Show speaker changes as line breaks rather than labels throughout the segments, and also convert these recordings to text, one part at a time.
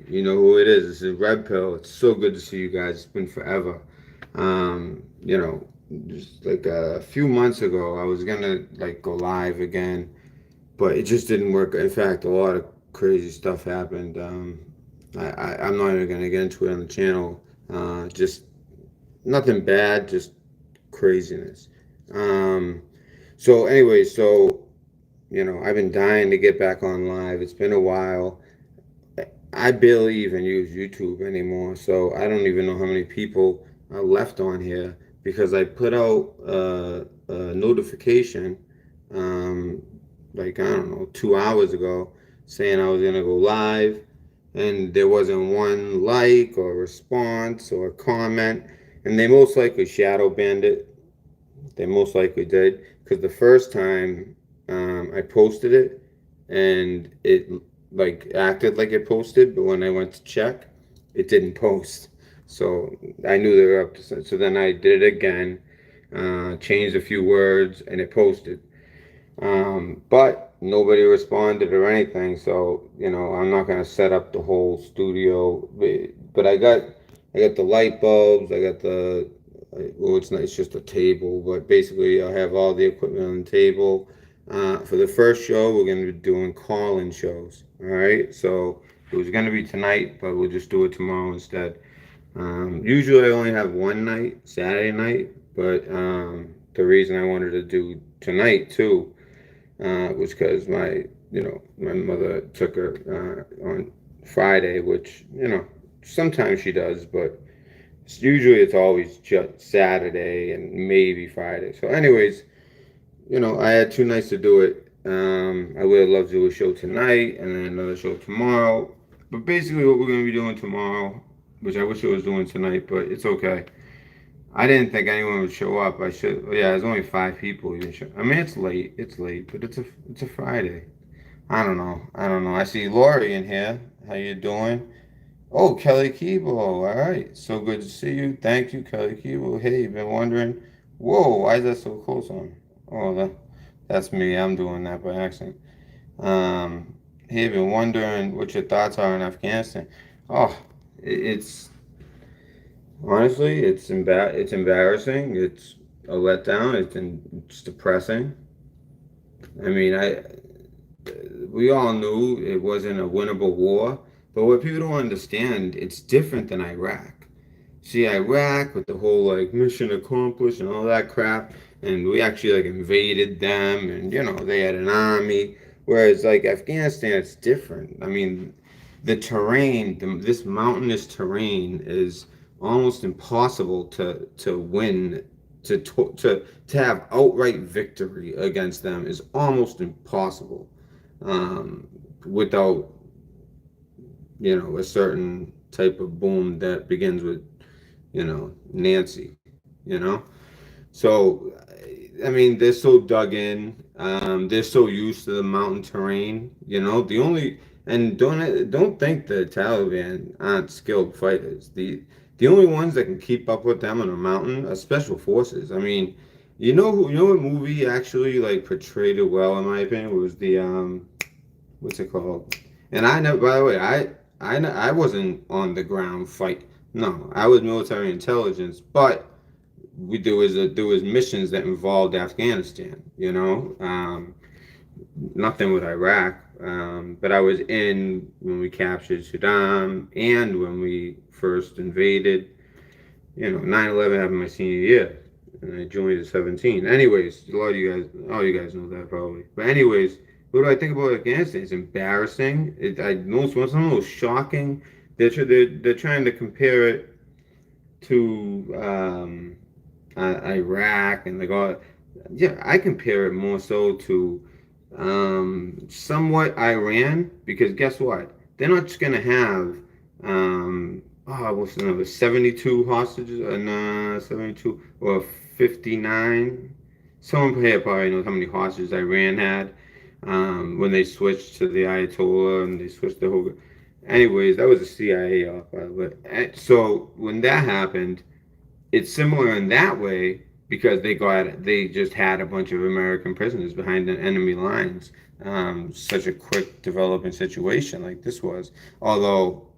You know who it is. This is Red Pill. It's so good to see you guys. It's been forever. You know, just like a few months ago, I was gonna like go live again, but it just didn't work. In fact, a lot of crazy stuff happened. I'm not even gonna get into it on the channel. Just nothing bad, just craziness. Um, so anyway, I've been dying to get back on live. It's been a while. I barely even use YouTube anymore, so I don't even know how many people are left on here because I put out a notification, um, like I don't know, 2 hours ago, saying I was gonna go live, and there wasn't one like or response or comment, and they most likely shadow banned it. They most likely did because the first time I posted it and it like acted like it posted, but when I went to check, it didn't post. So I knew they were up to something. So then I did it again, changed a few words, and it posted. But nobody responded or anything. So I'm not gonna set up the whole studio. But I got the light bulbs. I got the well, it's not. It's just a table. But basically, I have all the equipment on the table. For the first show, we're gonna be doing call-in shows. All right. So it was gonna be tonight, but we'll just do it tomorrow instead. Usually, I only have one night, Saturday night. But the reason I wanted to do tonight too was because my mother took her on Friday, which sometimes she does, but usually it's always just Saturday and maybe Friday. So, anyways, I had 2 nights to do it. I would have loved to do a show tonight and then another show tomorrow. But basically, what we're gonna be doing tomorrow, which I wish I was doing tonight, but it's okay. I didn't think anyone would show up. I should. Yeah, there's only 5 people even show. I mean, it's late. It's late, but it's a Friday. I don't know. I don't know. I see Lori in here. How you doing? Oh, Kelly Keeble. All right. So good to see you. Thank you, Kelly Keeble. Hey, you've been wondering. Whoa, why is that so close on? Oh, that's me. I'm doing that by accident. Um, hey, you've been wondering what your thoughts are on Afghanistan. Oh, it's honestly, it's embarrassing. It's a letdown. It's depressing. I mean, I we all knew it wasn't a winnable war, but what people don't understand, it's different than Iraq. See, Iraq with the whole like mission accomplished and all that crap, and we actually like invaded them, and they had an army. Whereas like Afghanistan, it's different. I mean, the terrain, this mountainous terrain, is almost impossible to win. To have outright victory against them is almost impossible, without a certain type of boom that begins with Nancy. You know, so I mean they're so dug in. They're so used to the mountain terrain. The only and don't think the Taliban aren't skilled fighters. The only ones that can keep up with them on a mountain are special forces. I mean, what movie actually like portrayed it well in my opinion was the what's it called? And I know, by the way, I wasn't on the ground fight. No, I was military intelligence, but there was missions that involved Afghanistan. Nothing with Iraq. But I was in when we captured Saddam and when we first invaded. 9/11 happened my senior year, and I joined at 17. Anyways, a lot of you guys, all you guys know that probably. But anyways, what do I think about Afghanistan? It's embarrassing. I know something a little shocking. They're trying to compare it to Iraq and like all. Yeah, I compare it more so to somewhat Iran because guess what? They're not just gonna have what's the number? 72 hostages and 72 or 59. Someone here probably knows how many hostages Iran had when they switched to the Ayatollah and they switched the whole. Anyways, that was a CIA off, by the way. So when that happened, it's similar in that way because they just had a bunch of American prisoners behind the enemy lines. Such a quick developing situation like this was. Although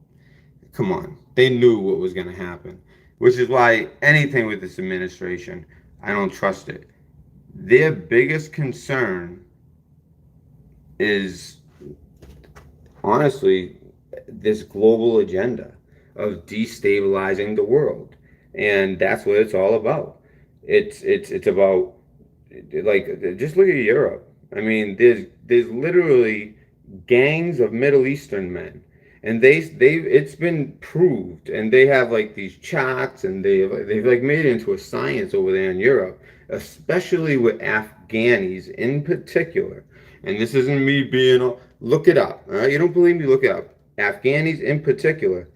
Come on, they knew what was going to happen, which is why anything with this administration, I don't trust it. Their biggest concern is honestly this global agenda of destabilizing the world, and that's what it's all about. It's about, like, just look at Europe. I mean, there's literally gangs of Middle Eastern men, and they've it's been proved, and they have like these charts, and they've like made it into a science over there in Europe, especially with Afghanis in particular. And this isn't me being look it up. All right, you don't believe me? Look it up. Afghanis in particular,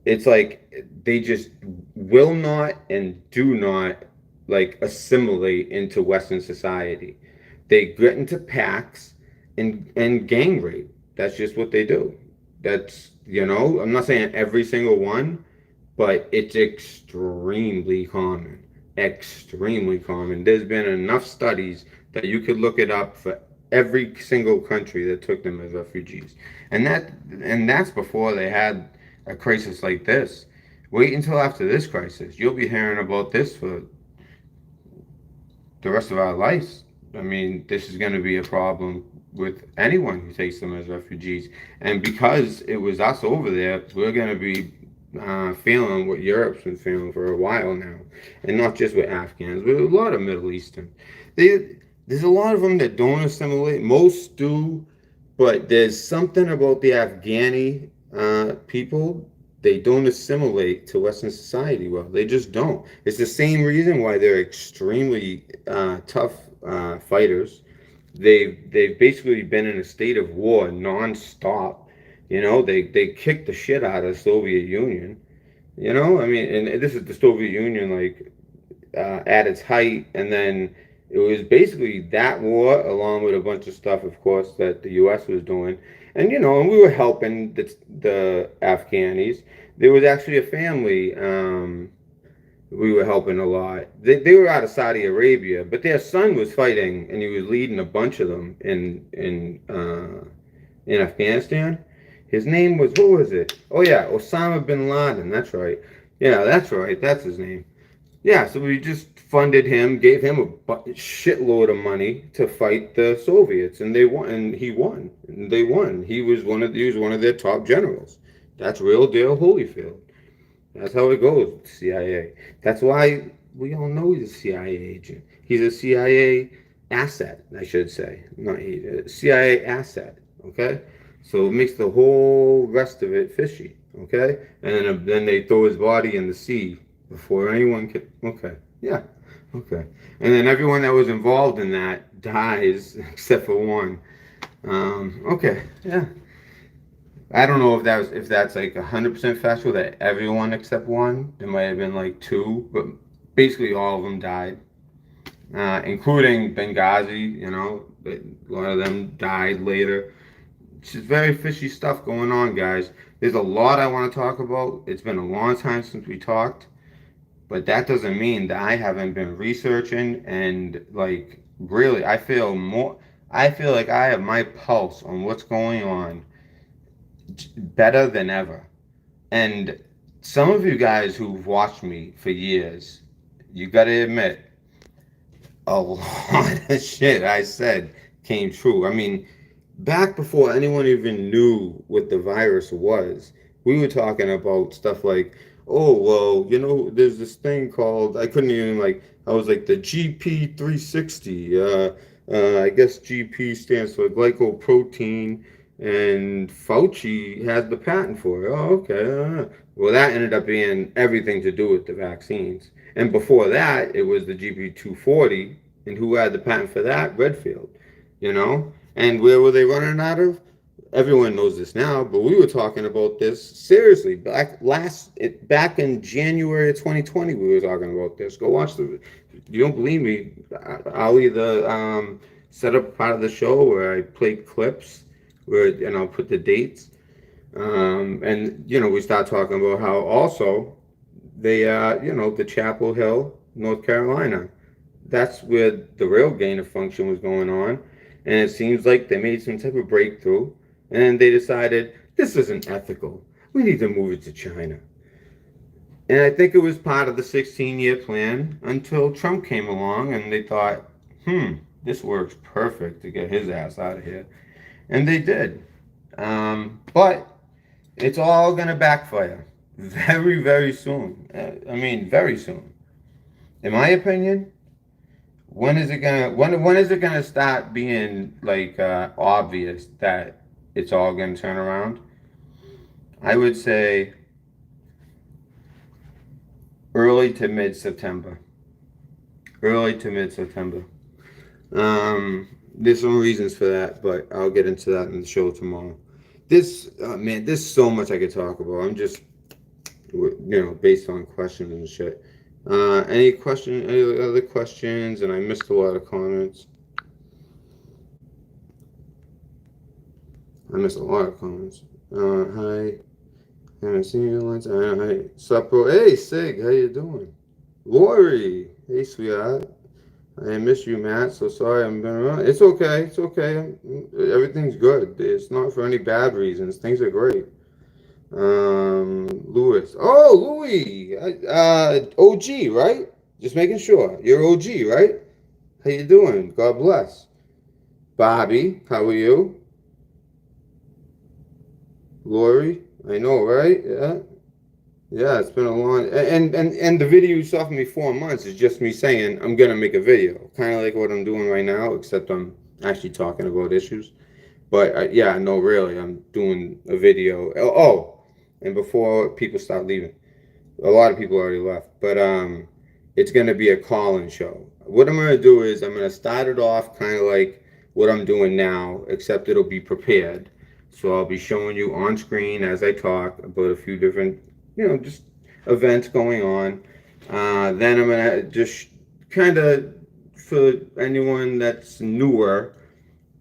it's like they just will not and do not like assimilate into Western society. They get into packs and gang rape. That's just what they do. That's, I'm not saying every single one, but it's extremely common. Extremely common. There's been enough studies that you could look it up for every single country that took them as refugees. And that's before they had a crisis like this. Wait until after this crisis. You'll be hearing about this for the rest of our lives. I mean, this is going to be a problem with anyone who takes them as refugees. And because it was us over there, we're going to be feeling what Europe's been feeling for a while now. And not just with Afghans, but a lot of Middle Eastern. There's a lot of them that don't assimilate. Most do, but there's something about the Afghani people. They don't assimilate to Western society well. They just don't. It's the same reason why they're extremely tough fighters. They've basically been in a state of war nonstop. They kicked the shit out of the Soviet Union. I mean, and this is the Soviet Union, like, at its height, and then it was basically that war along with a bunch of stuff, of course, that the U.S. was doing, and we were helping the Afghanis. There was actually a family we were helping a lot. They were out of Saudi Arabia, but their son was fighting, and he was leading a bunch of them in Afghanistan. His name was, what was it? Oh yeah, Osama bin Laden. That's right. Yeah, that's right. That's his name. Yeah, so we just funded him, gave him a shitload of money to fight the Soviets, and they won. And he won. And they won. He was one of their top generals. That's real deal Holyfield. That's how it goes with the CIA. That's why we all know he's a CIA agent. He's a CIA asset, I should say. Not a CIA asset. Okay, so it makes the whole rest of it fishy. Okay, and then they throw his body in the sea before anyone can. Okay, yeah, okay, and then everyone that was involved in that dies except for one. Okay, yeah. I don't know if that's like 100% factual that everyone except one. There might have been like two, but basically all of them died, including Benghazi. But a lot of them died later. It's just very fishy stuff going on, guys. There's a lot I want to talk about. It's been a long time since we talked, but that doesn't mean that I haven't been researching and, like, really, I feel like I have my pulse on what's going on better than ever. And some of you guys who've watched me for years, you gotta admit, a lot of shit I said came true. I mean, back before anyone even knew what the virus was, we were talking about stuff like, oh, well, there's this thing called, I couldn't even, like, I was like, the GP 360. I guess GP stands for glycoprotein, and Fauci had the patent for it. Oh, okay. Well, that ended up being everything to do with the vaccines. And before that, it was the GP 240. And who had the patent for that? Redfield. And where were they running out of? Everyone knows this now, but we were talking about this seriously back in January of 2020. We were talking about this. Go watch you don't believe me? I'll either set up part of the show where I play clips and I'll put the dates. And we start talking about how also they the Chapel Hill, North Carolina. That's where the real gain of function was going on. And it seems like they made some type of breakthrough, and they decided this isn't ethical. we need to move it to China. And I think it was part of the 16-year plan until Trump came along and they thought, this works perfect to get his ass out of here. And they did. But it's all going to backfire very, very soon. I mean, very soon. In my opinion, when is it gonna start being like obvious that it's all gonna turn around? I would say early to mid September. Early to mid September. There's some reasons for that, but I'll get into that in the show tomorrow. Man, there's so much I could talk about. I'm just, based on questions and shit. Any other questions? And I missed a lot of comments. Hi. Haven't seen you in a long time. Hi. Sup, bro? Hey, Sig. How you doing? Lori. Hey, sweetheart. I miss you, Matt. So sorry I'm been around. It's okay. It's okay. Everything's good. It's not for any bad reasons. Things are great. Louis. Oh, Louis. OG, right? Just making sure. You're OG, right? How you doing? God bless. Bobby, how are you? Lori, I know, right? Yeah. Yeah, it's been a long and the video you saw from me 4 months is just me saying I'm gonna make a video, kind of like what I'm doing right now, except I'm actually talking about issues. But yeah, no, really, I'm doing a video. Oh, and before people start leaving, a lot of people already left, but it's gonna be a call-in show. What I'm gonna do is I'm gonna start it off kind of like what I'm doing now, except it'll be prepared. So I'll be showing you on screen as I talk about a few different, just events going on. Then I'm gonna just kind of, for anyone that's newer,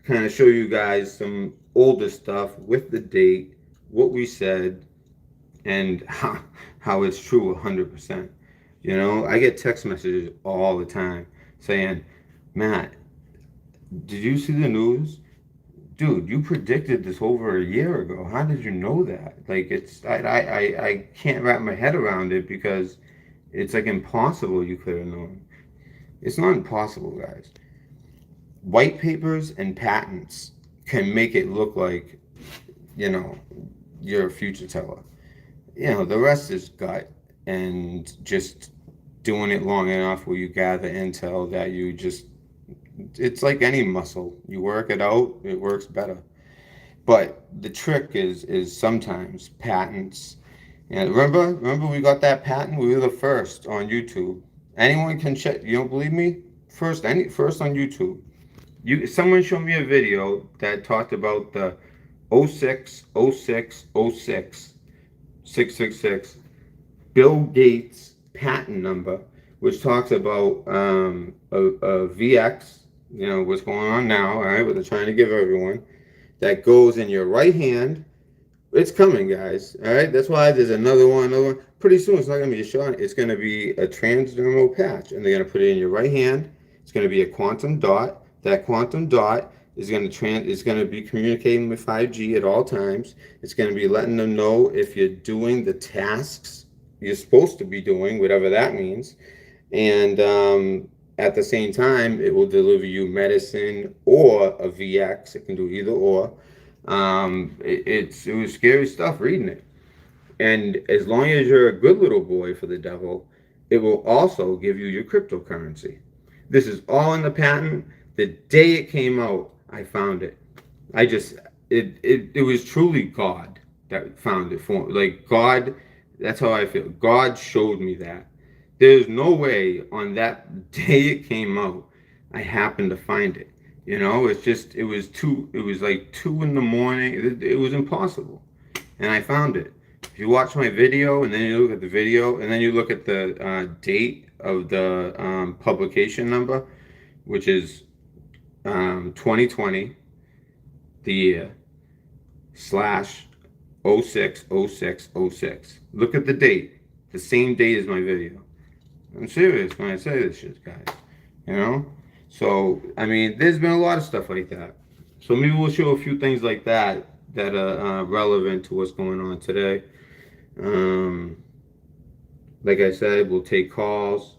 kind of show you guys some older stuff with the date, what we said, and how it's true 100%. I get text messages all the time saying, Matt, did you see the news? Dude, you predicted this over a year ago. How did you know that? Like, I can't wrap my head around it because it's like impossible you could have known. It's not impossible, guys. White papers and patents can make it look like, you're a future teller. The rest is gut and just doing it long enough where you gather intel that it's like any muscle. You work it out, it works better. But the trick is sometimes patents. And remember we got that patent? We were the first on YouTube. Anyone can check. You don't believe me? First on YouTube. Someone showed me a video that talked about the 06 06 06 666 Bill Gates patent number, which talks about a VX, what's going on now, all right, what they're trying to give everyone, that goes in your right hand. It's coming, guys, all right? That's why there's another one. Pretty soon, it's not going to be a shot. It's going to be a transdermal patch, and they're going to put it in your right hand. It's going to be a quantum dot. That quantum dot is going to be communicating with 5G at all times. It's going to be letting them know if you're doing the tasks you're supposed to be doing, whatever that means. And at the same time, it will deliver you medicine or a VX. It can do either or. It was scary stuff reading it. And as long as you're a good little boy for the devil, it will also give you your cryptocurrency. This is all in the patent. The day it came out, I found it. It was truly God that found it for me. Like God, that's how I feel. God showed me that. There's no way on that day it came out, I happened to find it. It was like 2 in the morning. It was impossible. And I found it. If you watch my video and then you look at the video and then you look at the date of the publication number, which is 2020, the year, /06/06/06. Look at the date. The same date as my video. I'm serious when I say this shit, guys. So, I mean, there's been a lot of stuff like that. So maybe we'll show a few things like that are relevant to what's going on today. Um, like I said, we'll take calls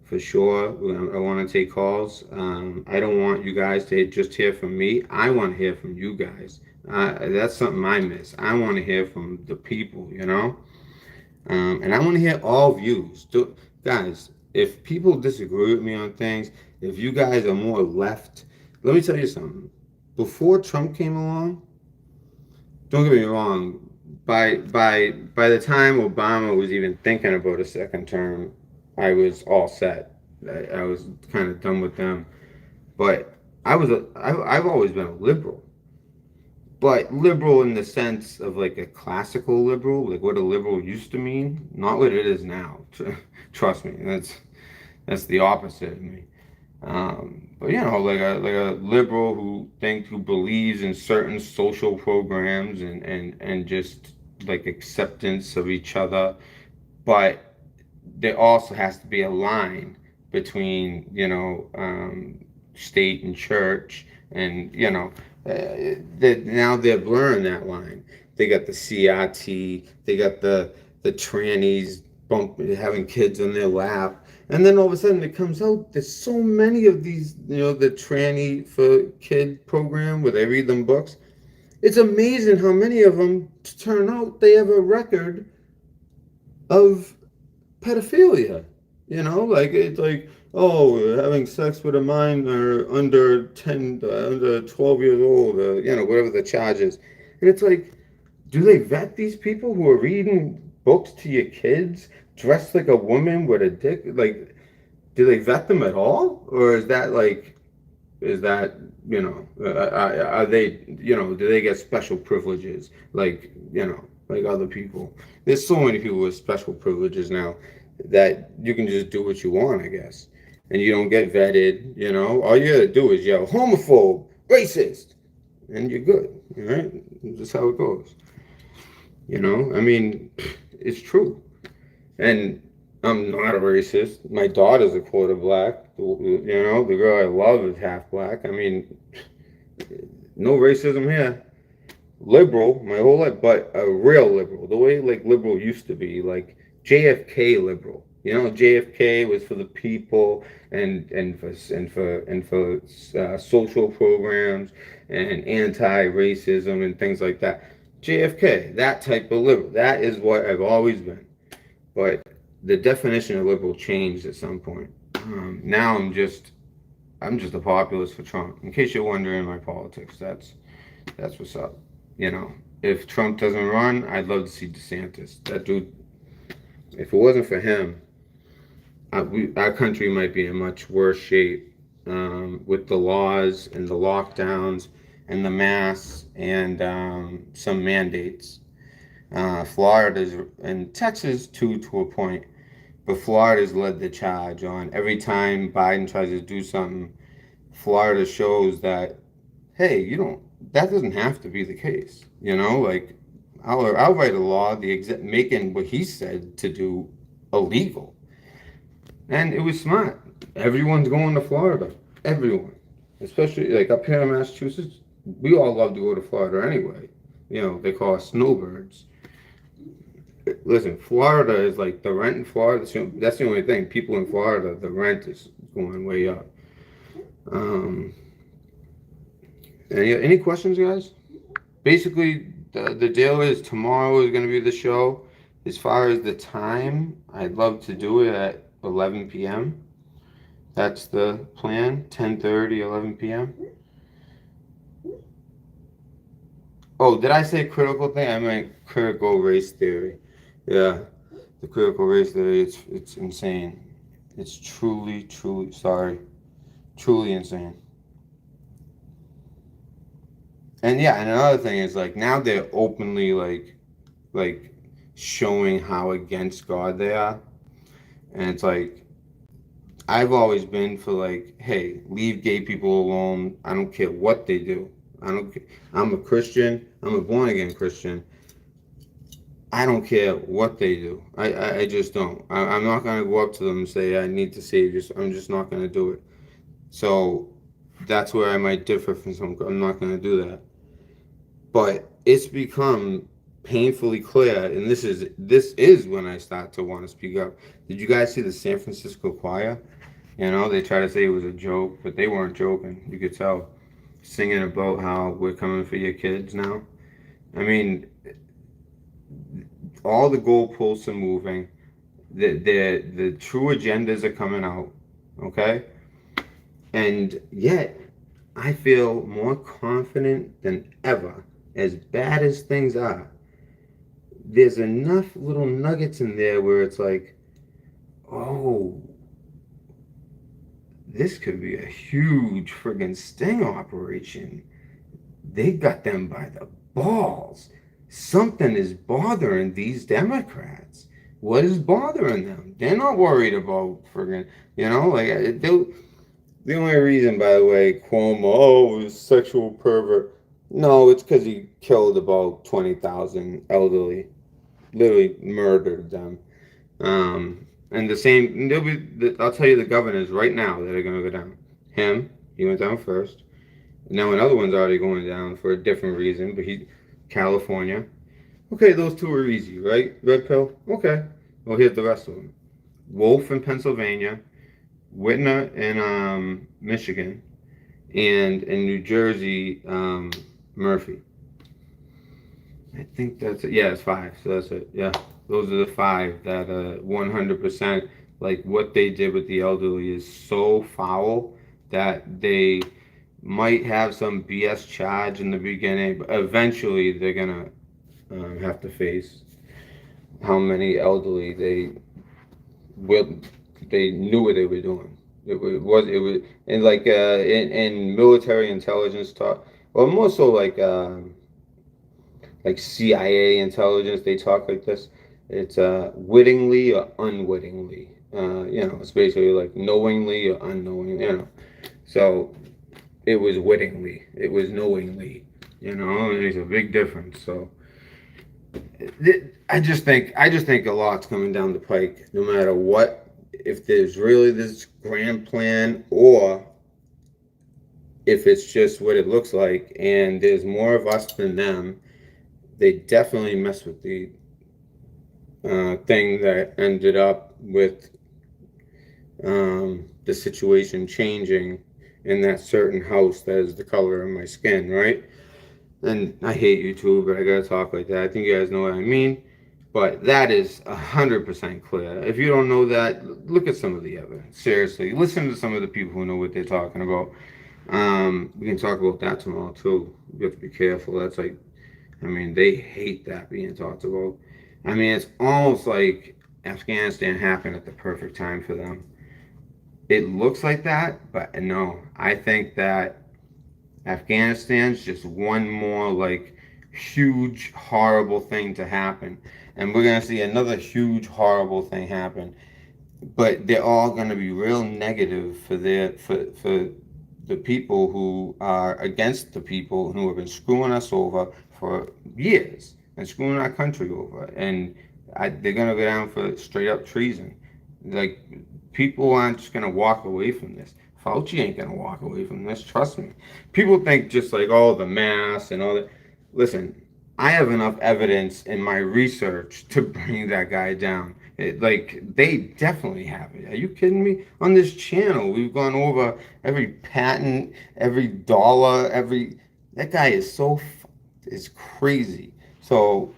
for sure. I want to take calls. I don't want you guys to just hear from me. I want to hear from you guys. That's something I miss. I want to hear from the people, you know? And I want to hear all views. Guys, if people disagree with me on things, if you guys are more left, let me tell you something. Before Trump came along, don't get me wrong, by the time Obama was even thinking about a second term, I was all set. I was kind of done with them. But I've always been a liberal, but liberal in the sense of like a classical liberal, like what a liberal used to mean, not what it is now. Trust me, that's the opposite of me. But you know, like a liberal who believes in certain social programs and just like acceptance of each other, but there also has to be a line between state and church, and now they're blurring that line. They got the CRT, they got the trannies having kids on their lap. And then all of a sudden it comes out, there's so many of these, the tranny for kid program where they read them books. It's amazing how many of them turn out they have a record of pedophilia. Like it's like, oh, having sex with a minor under 10, under 12 years old, whatever the charge is. And it's like, do they vet these people who are reading books to your kids dressed like a woman with a dick? Like, do they vet them at all? Or is that, are they, do they get special privileges like other people? There's so many people with special privileges now that you can just do what you want, I guess. And you don't get vetted, All you gotta do is yell, homophobe, racist, and you're good, right? That's how it goes. I mean, it's true. And I'm not a racist. My daughter's a quarter black. The girl I love is half black. I mean, no racism here. Liberal my whole life, but a real liberal, the way like liberal used to be, like JFK liberal. JFK was for the people and for social programs and anti-racism and things like that. JFK, that type of liberal. That is what I've always been. But the definition of liberal changed at some point. Now I'm just a populist for Trump. In case you're wondering my politics, that's what's up. If Trump doesn't run, I'd love to see DeSantis. That dude, if it wasn't for him, our country might be in much worse shape with the laws and the lockdowns and the masks and some mandates. Florida's and Texas too, to a point, but Florida's led the charge on every time Biden tries to do something. Florida shows that, hey, that doesn't have to be the case. Like I'll write a law making what he said to do illegal, and it was smart. Everyone's going to Florida. Everyone, especially like up here in Massachusetts, we all love to go to Florida anyway. They call us snowbirds. Listen, Florida is like the rent in Florida. That's the only thing. People in Florida, the rent is going way up. Any questions, guys? Basically, the deal is tomorrow is going to be the show. As far as the time, I'd love to do it at 11 p.m. That's the plan, 10:30, 11 p.m. Oh, did I say critical thing? I meant critical race theory. Yeah, the critical race theory, it's insane. It's truly, truly insane. And yeah, and another thing is like now they're openly like showing how against God they are. And it's like I've always been for like, hey, leave gay people alone. I don't care what they do. I don't care. I'm a Christian. I'm a born again Christian. I don't care what they do. I just don't. I'm not going to go up to them and say, I need to save you. I'm just not going to do it. So that's where I might differ from some. I'm not going to do that. But it's become painfully clear, and this is when I start to want to speak up. Did you guys see the San Francisco choir? You know, they try to say it was a joke, but they weren't joking. You could tell, singing about how we're coming for your kids now. I mean, all the goalposts are moving. The true agendas are coming out. Okay, and yet I feel more confident than ever. As bad as things are, there's enough little nuggets in there where it's like, oh, this could be a huge friggin' sting operation. They got them by the balls. Something is bothering these Democrats. What is bothering them? They're not worried about friggin', like the only reason, by the way, Cuomo, was sexual pervert. No, it's because he killed about 20,000 elderly, literally murdered them. And the same, I'll tell you the governors right now that are going to go down. Him, he went down first. Now another one's already going down for a different reason, but California. Okay, those two are easy, right? Red pill. Okay. Well, here's the rest of them. Wolf in Pennsylvania, Whitner in Michigan, and in New Jersey, Murphy. I think that's it. Yeah, it's five. So that's it. Yeah, those are the five that 100%, like what they did with the elderly is so foul that they might have some BS charge in the beginning, but eventually they're gonna have to face how many elderly will they knew what they were doing. It was and like in military intelligence talk, or more so like CIA intelligence, they talk like this. It's wittingly or unwittingly. It's basically like knowingly or unknowingly. So it was wittingly. It was knowingly. And there's a big difference. So I just think a lot's coming down the pike. No matter what, if there's really this grand plan, or if it's just what it looks like, and there's more of us than them, they definitely mess with the thing that ended up with the situation changing in that certain house that is the color of my skin, right? And I hate you too, but I gotta talk like that. I think you guys know what I mean. But that is 100% clear. If you don't know that, look at some of the evidence. Seriously, listen to some of the people who know what they're talking about. We can talk about that tomorrow too. You have to be careful. That's like, they hate that being talked about. It's almost like Afghanistan happened at the perfect time for them. It looks like that, but no. I think that Afghanistan's just one more like huge horrible thing to happen, and we're gonna see another huge horrible thing happen. But they're all gonna be real negative for the people who are against the people who have been screwing us over for years and screwing our country over, and they're gonna go down for straight up treason. Like, people aren't just gonna walk away from this. Fauci ain't gonna walk away from this. Trust me. People think just like, oh, the mass and all that. Listen, I have enough evidence in my research to bring that guy down. They definitely have it. Are you kidding me? On this channel, we've gone over every patent, every dollar, that guy is it's crazy. So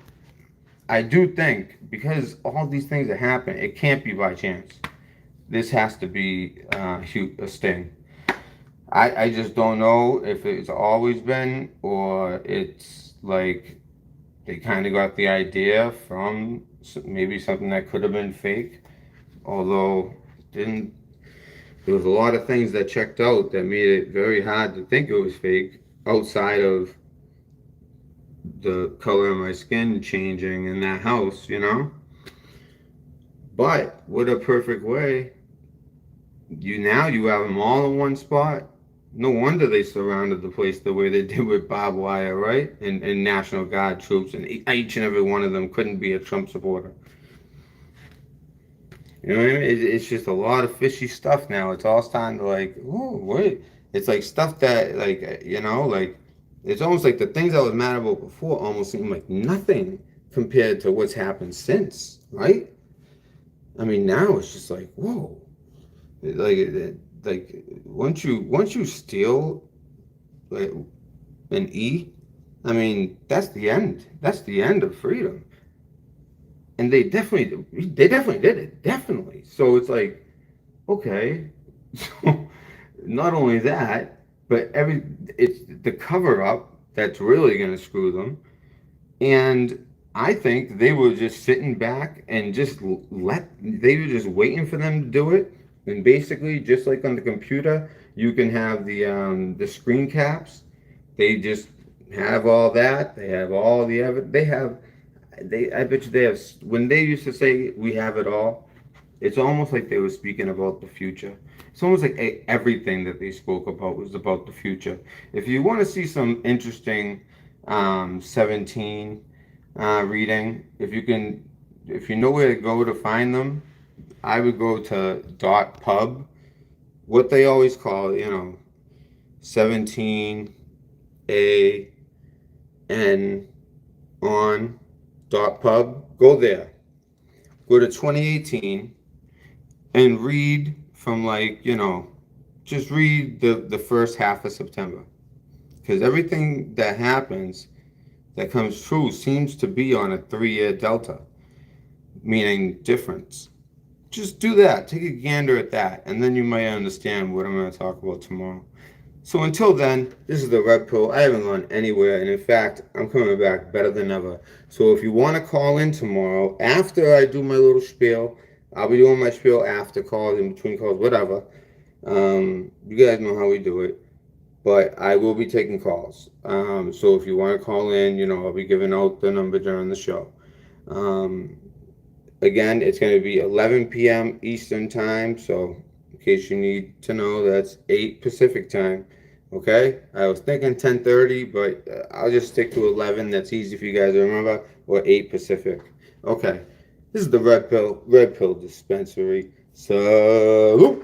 I do think, because all these things that happen, it can't be by chance. This has to be a sting. I just don't know if it's always been, or it's like they kind of got the idea from maybe something that could have been fake, although didn't. There was a lot of things that checked out that made it very hard to think it was fake, outside of the color of my skin changing in that house, But what a perfect way. You have them all in one spot. No wonder they surrounded the place the way they did with barbed wire, right? And National Guard troops, and each and every one of them couldn't be a Trump supporter. You know what I mean? It's just a lot of fishy stuff now. It's all starting to like, oh, wait. It's like stuff that, like, it's almost like the things I was mad about before almost seem like nothing. compared to what's happened since, right? I mean, now it's just like, whoa, like once you steal like an E, I mean, that's the end. That's the end of freedom. And they definitely did it, definitely. So it's like, okay, so not only that, but it's the cover up that's really going to screw them. And I think they were just sitting back and they were just waiting for them to do it. And basically, just like on the computer, you can have the screen caps. They just have all that. They have all the evidence. I bet you they have, when they used to say we have it all, it's almost like they were speaking about the future. It's almost like everything that they spoke about was about the future. If you want to see some interesting 17 reading, if you know where to go to find them, I would go to .pub. What they always call, 17 AN on .pub. Go there. Go to 2018 and read from just read the first half of September. Because everything that happens that comes true seems to be on a 3-year delta, meaning difference. Just do that. Take a gander at that, and then you might understand what I'm going to talk about tomorrow. So until then, this is the Red Pill. I haven't gone anywhere, and in fact, I'm coming back better than ever. So if you want to call in tomorrow, after I do my little spiel, I'll be doing my spiel after calls, in between calls, whatever. You guys know how we do it. But I will be taking calls. So if you want to call in, I'll be giving out the number during the show. Again, it's going to be 11 p.m. Eastern time. So in case you need to know, that's 8 Pacific time. Okay? I was thinking 10:30, but I'll just stick to 11. That's easy for you guys to remember. Or 8 Pacific. Okay. This is the Red Pill Dispensary. So,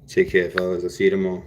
take care, fellas. I'll see you tomorrow.